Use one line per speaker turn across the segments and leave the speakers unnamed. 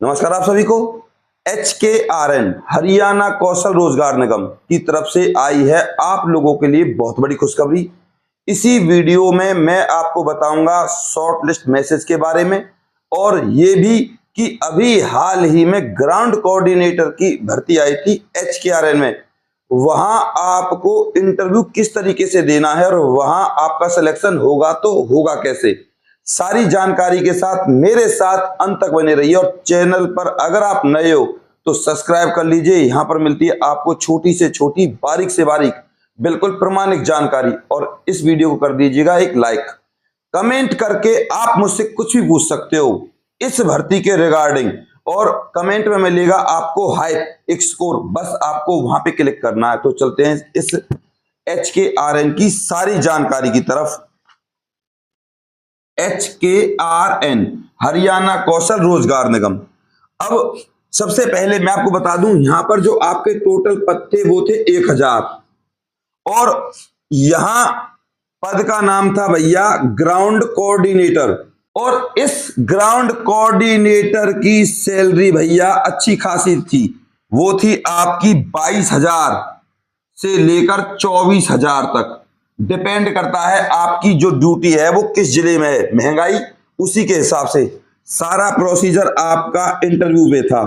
नमस्कार आप सभी को। HKRN हरियाणा कौशल रोजगार निगम की तरफ से आई है आप लोगों के लिए बहुत बड़ी खुशखबरी। इसी वीडियो में मैं आपको बताऊंगा शॉर्ट लिस्ट मैसेज के बारे में और ये भी कि अभी हाल ही में ग्राउंड कोऑर्डिनेटर की भर्ती आई थी HKRN में। वहां आपको इंटरव्यू किस तरीके से देना है और वहां आपका सिलेक्शन होगा तो होगा कैसे, सारी जानकारी के साथ मेरे साथ अंत तक बने रहिए। और चैनल पर अगर आप नए हो तो सब्सक्राइब कर लीजिए। यहां पर मिलती है आपको छोटी से छोटी बारीक से बारीक बिल्कुल प्रमाणिक जानकारी। और इस वीडियो को कर दीजिएगा एक लाइक। कमेंट करके आप मुझसे कुछ भी पूछ सकते हो इस भर्ती के रिगार्डिंग और कमेंट में मिलेगा आपको हाइप एक स्कोर, बस आपको वहां पे क्लिक करना है। तो चलते हैं इस HKRN की सारी जानकारी की तरफ। HKRN हरियाणा कौशल रोजगार निगम। अब सबसे पहले मैं आपको बता दूं, यहां पर जो आपके टोटल पद थे वो थे 1000 और यहां पद का नाम था भैया ग्राउंड कोऑर्डिनेटर। और इस ग्राउंड कोऑर्डिनेटर की सैलरी भैया अच्छी खासी थी, वो थी आपकी 22,000 से लेकर 24,000 तक। डिपेंड करता है आपकी जो ड्यूटी है वो किस जिले में है, महंगाई उसी के हिसाब से सारा प्रोसीजर आपका इंटरव्यू में था।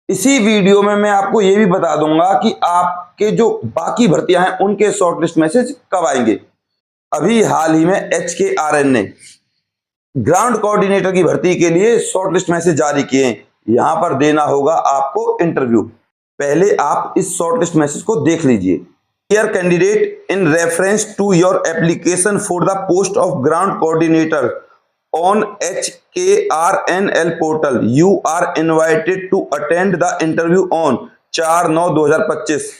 इसी वीडियो में मैं आपको यह भी बता दूंगा कि आपके जो बाकी भर्तियां हैं उनके शॉर्टलिस्ट मैसेज कब आएंगे। अभी हाल ही में HKRN ने ग्राउंड कोऑर्डिनेटर की भर्ती के लिए शॉर्टलिस्ट मैसेज जारी किए हैं। यहां पर देना होगा आपको इंटरव्यू। पहले आप इस शॉर्टलिस्ट मैसेज को देख लीजिए। Dear candidate, in reference to your application for the post of ground coordinator on HKRNL portal, you are invited to attend the interview on 4/9/2025।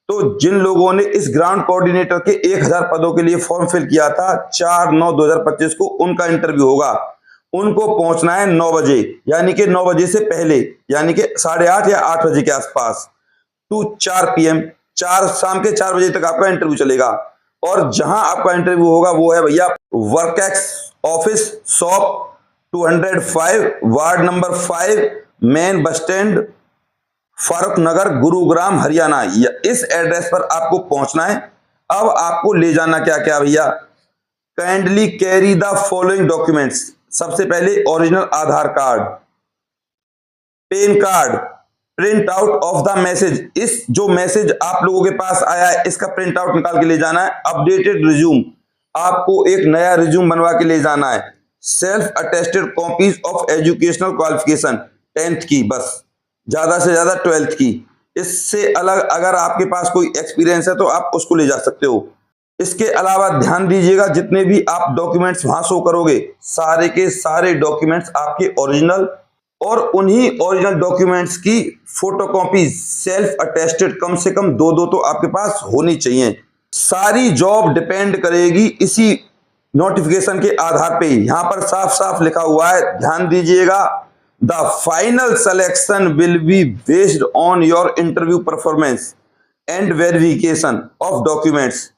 तो जिन लोगों ने इस ग्राउंड कोऑर्डिनेटर के 1000 पदों के लिए फॉर्म फिल किया था 4/9/2025 को उनका इंटरव्यू होगा। उनको पहुंचना है 9 बजे, यानी कि 9 बजे से पहले, यानी कि 8:30 या 8 बजे के आसपास टू 4 PM, शाम के 4 बजे तक आपका इंटरव्यू चलेगा। और जहां आपका इंटरव्यू होगा वो है भैया Workex office shop 205 ward number 5 main bus stand Farrukh Nagar Gurugram Haryana. इस एड्रेस पर आपको पहुंचना है। अब आपको ले जाना क्या क्या भैया, kindly carry the following documents. सबसे पहले original Aadhaar card, pan card, print out of the message. इस जो मैसेज आप लोगों के पास आया है इसका प्रिंट आउट निकाल के ले जाना है। अपडेटेड रिज्यूम, आपको एक नया रिज्यूम बनवा के ले जाना है। Self attested copies of educational qualification 10th की, बस ज्यादा से ज्यादा 12th की। इससे अलग अगर आपके पास कोई एक्सपीरियंस है तो आप उसको ले जा सकते हो। इसके अलावा ध्यान दीजिएगा जितने भी आप डॉक्यूमेंट्स वहां शो करोगे सारे के सारे डॉक्यूमेंट्स आपके ओरिजिनल और उन्हीं ओरिजिनल डॉक्यूमेंट्स की फोटोकॉपी सेल्फ अटेस्टेड कम से कम 2 तो आपके पास होनी चाहिए। सारी जॉब डिपेंड करेगी इसी नोटिफिकेशन के आधार पे। यहां पर साफ साफ लिखा हुआ है, ध्यान दीजिएगा, the final selection will be based on your interview performance and verification of documents.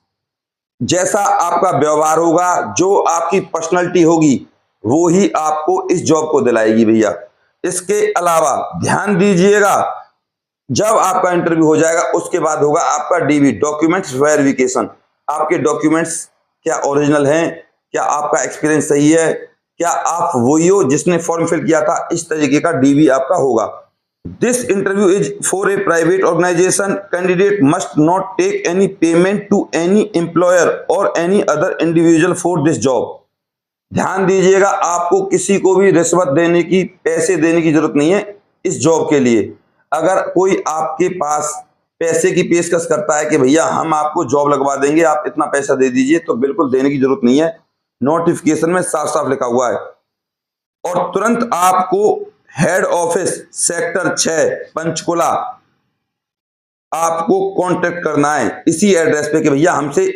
जैसा आपका व्यवहार होगा, जो आपकी पर्सनैलिटी होगी, वो ही आपको इस जॉब को दिलाएगी भैया। इसके अलावा ध्यान दीजिएगा, जब आपका इंटरव्यू हो जाएगा उसके बाद होगा आपका DV डॉक्यूमेंट्स वेरिफिकेशन। आपके डॉक्यूमेंट्स क्या ओरिजिनल हैं, क्या आपका एक्सपीरियंस सही है, क्या आप वही हो जिसने फॉर्म फिल किया था, इस तरीके का DV आपका होगा। This interview is for a private organisation. Candidate must not take any payment to any employer और any other individual for this job. ध्यान दीजिएगा, आपको किसी को भी रिश्वत देने की, पैसे देने की जरूरत नहीं है इस जॉब के लिए। अगर कोई आपके पास पैसे की पेशकश करता है कि भैया हम आपको जॉब लगवा देंगे, आप इतना पैसा दे दीजिए, तो बिल्कुल देने की जरूरत नहीं है। नोटिफिकेशन में साफ साफ लिखा हुआ है। और तुरंत आपको हेड ऑफिस सेक्टर 6 पंचकुला आपको कांटेक्ट करना है इसी एड्रेस पे कि भैया हमसे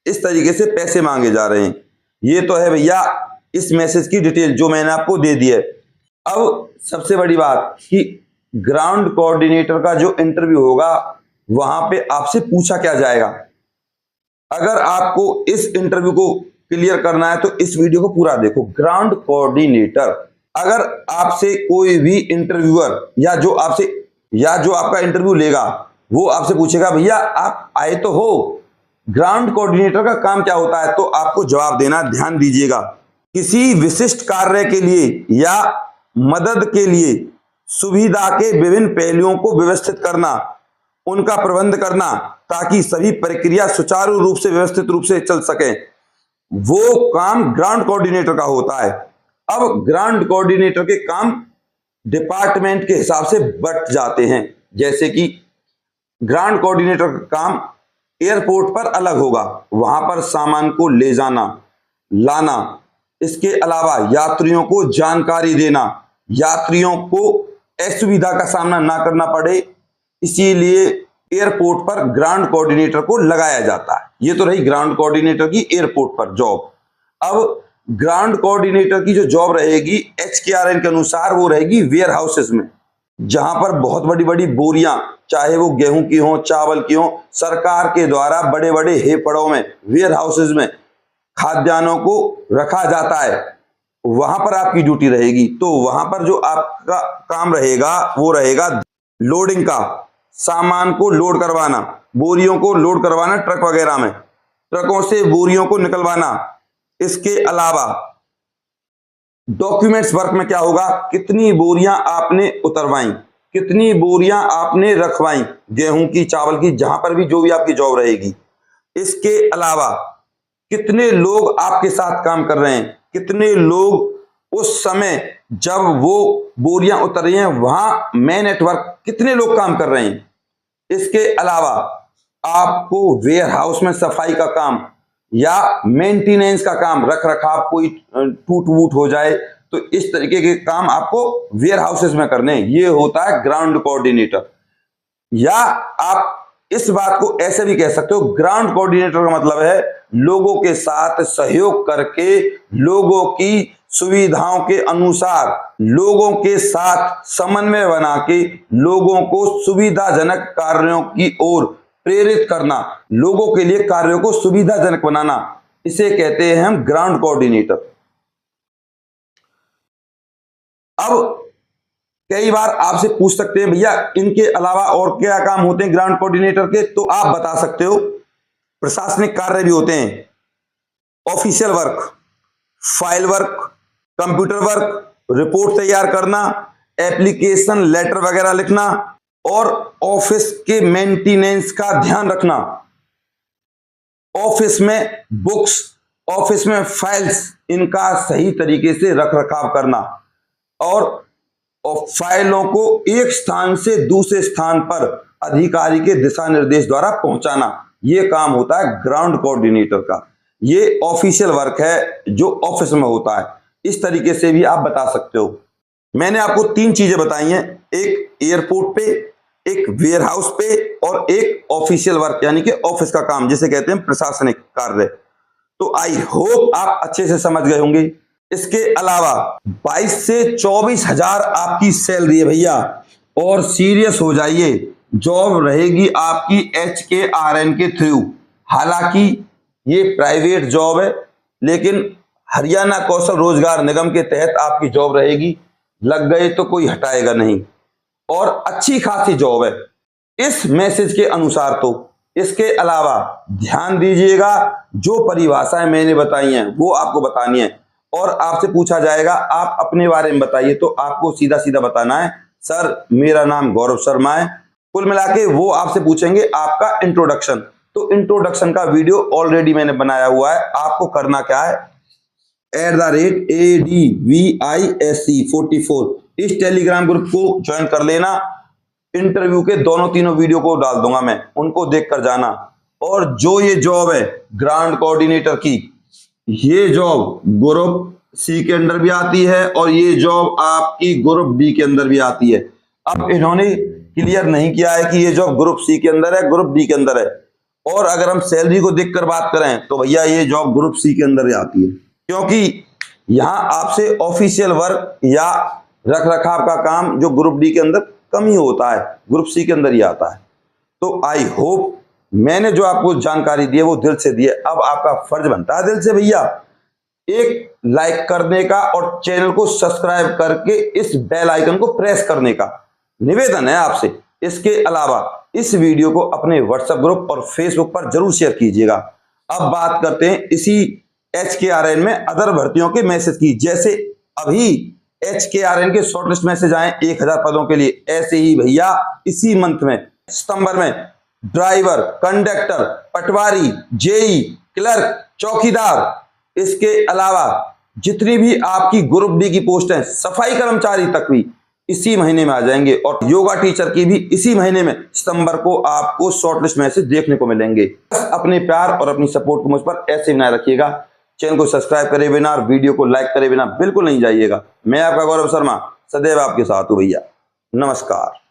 इस तरीके से पैसे मांगे जा रहे हैं। ये तो है भैया इस मैसेज की डिटेल जो मैंने आपको दे दी है। अब सबसे बड़ी बात कि ग्राउंड कोऑर्डिनेटर का जो इंटरव्यू होगा वहां पे आपसे पूछा क्या जाएगा। अगर आपको इस इंटरव्यू को क्लियर करना है तो इस वीडियो को पूरा देखो। ग्राउंड कोऑर्डिनेटर, अगर आपसे कोई भी इंटरव्यूअर या जो आपका इंटरव्यू लेगा वो आपसे पूछेगा भैया आप आए तो हो, ग्राउंड कोऑर्डिनेटर का काम क्या होता है, तो आपको जवाब देना। ध्यान दीजिएगा, किसी विशिष्ट कार्य के लिए या मदद के लिए सुविधा के विभिन्न पहलुओं को व्यवस्थित करना, उनका प्रबंध करना ताकि सभी प्रक्रिया सुचारू रूप से व्यवस्थित रूप से चल सके, वो काम ग्राउंड कोऑर्डिनेटर का होता है। अब ग्राउंड कोऑर्डिनेटर के काम डिपार्टमेंट के हिसाब से बट जाते हैं। जैसे कि ग्राउंड कोऑर्डिनेटर का काम एयरपोर्ट पर अलग होगा, वहां पर सामान को ले जाना लाना, इसके अलावा यात्रियों को जानकारी देना, यात्रियों को असुविधा का सामना ना करना पड़े, इसीलिए एयरपोर्ट पर ग्राउंड कोऑर्डिनेटर को लगाया जाता है। ये तो रही ग्राउंड कोऑर्डिनेटर की एयरपोर्ट पर जॉब। अब ग्राउंड कोऑर्डिनेटर की जो जॉब रहेगी HKRN के अनुसार वो रहेगी वेयर हाउसेस में, जहां पर बहुत बड़ी बड़ी बोरियां, चाहे वो गेहूं की हो, चावल की हो, सरकार के द्वारा बड़े बड़े हेपड़ों में, वेयर हाउसेस में खाद्यान्नों को रखा जाता है, वहां पर आपकी ड्यूटी रहेगी। तो वहां पर जो आपका काम रहेगा वो रहेगा लोडिंग का, सामान को लोड करवाना, बोरियों को लोड करवाना ट्रक वगैरह में, ट्रकों से बोरियों को निकलवाना। इसके अलावा डॉक्यूमेंट्स वर्क में क्या होगा, कितनी बोरियां आपने उतरवाई, कितनी बोरियां आपने रखवाई, गेहूं की, चावल की, जहां पर भी जो भी आपकी जॉब रहेगी। इसके अलावा कितने लोग आपके साथ काम कर रहे हैं, कितने लोग उस समय जब वो बोरियां उतर रही हैं वहां मेन नेटवर्क कितने लोग काम कर रहे हैं। इसके अलावा आपको वेयर हाउस में सफाई का काम या मेंटेनेंस का काम, रख रखाव, कोई टूट वूट हो जाए तो इस तरीके के काम आपको वेयर हाउसेस में करने, ये होता है ग्राउंड कोऑर्डिनेटर। या आप इस बात को ऐसे भी कह सकते हो, ग्राउंड कोऑर्डिनेटर का मतलब है लोगों के साथ सहयोग करके, लोगों की सुविधाओं के अनुसार, लोगों के साथ समन्वय बना के लोगों को सुविधाजनक कार्यों की ओर प्रेरित करना, लोगों के लिए कार्यों को सुविधाजनक बनाना, इसे कहते हैं हम ग्राउंड कोऑर्डिनेटर। अब कई बार आपसे पूछ सकते हैं भैया इनके अलावा और क्या काम होते हैं ग्राउंड कोऑर्डिनेटर के, तो आप बता सकते हो प्रशासनिक कार्य भी होते हैं, official work, file work, computer work, report तैयार करना, एप्लीकेशन लेटर वगैरह लिखना और ऑफिस के मेंटेनेंस का ध्यान रखना, ऑफिस में बुक्स, ऑफिस में फाइल्स, इनका सही तरीके से रख रखाव करना और फाइलों को एक स्थान से दूसरे स्थान पर अधिकारी के दिशा निर्देश द्वारा पहुंचाना, यह काम होता है ग्राउंड कोऑर्डिनेटर का। ये ऑफिशियल वर्क है जो ऑफिस में होता है। इस तरीके से भी आप बता सकते हो। मैंने आपको 3 चीजें बताई हैं, एक एयरपोर्ट पे, एक वेयर हाउस पे और एक ऑफिशियल वर्क यानी कि ऑफिस का काम, जिसे कहते हैं प्रशासनिक कार्य। तो आई होप आप अच्छे से समझ गए होंगे। इसके अलावा 22 से 24 हजार आपकी सैलरी है भैया, और सीरियस हो जाइए, जॉब रहेगी आपकी HKRN के थ्रू। हालांकि ये प्राइवेट जॉब है, लेकिन हरियाणा कौशल रोजगार निगम के तहत आपकी जॉब रहेगी, लग गए तो कोई हटाएगा नहीं, और अच्छी खासी जॉब है इस मैसेज के अनुसार। तो इसके अलावा ध्यान दीजिएगा, जो परिभाषाएं मैंने बताई हैं वो आपको बतानी है, और आपसे पूछा जाएगा आप अपने बारे में बताइए, तो आपको सीधा सीधा बताना है सर मेरा नाम गौरव शर्मा है। कुल मिला के वो आपसे पूछेंगे आपका इंट्रोडक्शन, तो इंट्रोडक्शन का वीडियो ऑलरेडी मैंने बनाया हुआ है। आपको करना क्या है, @ADVISC44 इस टेलीग्राम ग्रुप को ज्वाइन कर लेना। इंटरव्यू के दोनों तीनों वीडियो को डाल दूंगा मैं, उनको देख कर जाना। और जो ये जॉब है ग्राउंड कोऑर्डिनेटर की, ये जॉब ग्रुप C के अंदर भी आती है और ये जॉब आपकी ग्रुप B के अंदर भी आती है। अब इन्होंने क्लियर नहीं किया है कि ये जॉब ग्रुप C के अंदर है, ग्रुप D के अंदर है। और अगर हम सैलरी को देखकर बात करें तो भैया ये जॉब ग्रुप C के अंदर ही आती है, क्योंकि यहां आपसे ऑफिशियल वर्क या रख रखाव का काम जो ग्रुप D के अंदर कम ही होता है, ग्रुप C के अंदर ही आता है। तो आई होप मैंने जो आपको जानकारी दी है वो दिल से दी है। अब आपका फर्ज बनता है दिल से भैया एक लाइक करने का और चैनल को सब्सक्राइब करके इस बेल आइकन को प्रेस करने का निवेदन है आपसे। इसके अलावा इस वीडियो को अपने व्हाट्सएप ग्रुप और फेसबुक पर जरूर शेयर कीजिएगा। अब बात करते हैं इसी HKRN में अदर भर्तियों के मैसेज की। जैसे अभी HKRN के शॉर्टलिस्ट मैसेज आए 1000 पदों के लिए, ऐसे ही भैया इसी मंथ में सितंबर में ड्राइवर, कंडक्टर, पटवारी, जेई, क्लर्क, चौकीदार, इसके अलावा जितनी भी आपकी ग्रुप डी की पोस्ट है, सफाई कर्मचारी तक भी इसी महीने में आ जाएंगे। और योगा टीचर की भी इसी महीने में सितंबर को आपको शॉर्टलिस्ट मैसेज देखने को मिलेंगे। अपने प्यार और अपनी सपोर्ट को मुझ पर ऐसे बनाए रखिएगा। चैनल को सब्सक्राइब करे बिना और वीडियो को लाइक करे बिना बिल्कुल नहीं जाइएगा। मैं आपका गौरव शर्मा सदैव आपके साथ हूं भैया। नमस्कार।